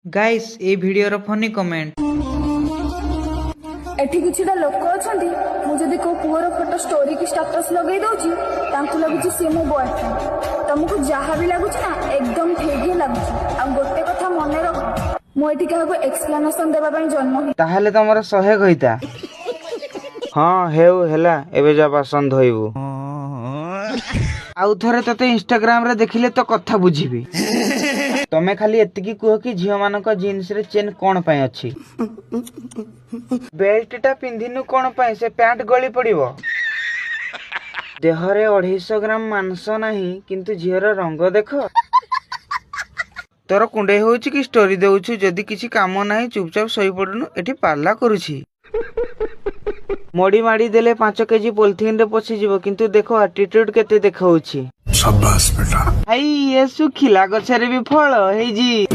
Guys ए video funny comment एठी किछिटा लोक अछंती मु जदी को पुअर फोटो स्टोरी की स्टेटस लगै दउची तांकु लागुची से मो बॉयफ्रेंड तुमको जहा भी लागुची ना एकदम ठीक ही लागुची आ गोटे कथा मने रख मु एठी काहको एक्सप्लेनेशन देबा पई जन्म ही ताहले तमरा 100 कहिता हाँ हेउ हेला एबे जा बासन धोइबू आउ थरे तते इंस्टाग्राम रे देखिले तो कथा बुझीबी तमे खाली एतिकी कुह कि झियो मानक जीन्स रे चेन कोन पय अछि बेल्ट टा पिंधिनु कोन पय से पैंट गली पड़िबो देहरे 250 ग्राम मांस नाही किंतु झियर रंग देख तोर कुंडे होउची कि स्टोरी देउछु जदी किछि काम नाही चुपचाप सोई पडनु एठी पाला करूची मोड़ी माड़ी देले 5 केजी पॉलिथिन रे पछि जीवो किंतु देखो एटीट्यूड केते देखाउची शाबाश बेटा आई ये सुखिला गछरे भी फल हेई जी।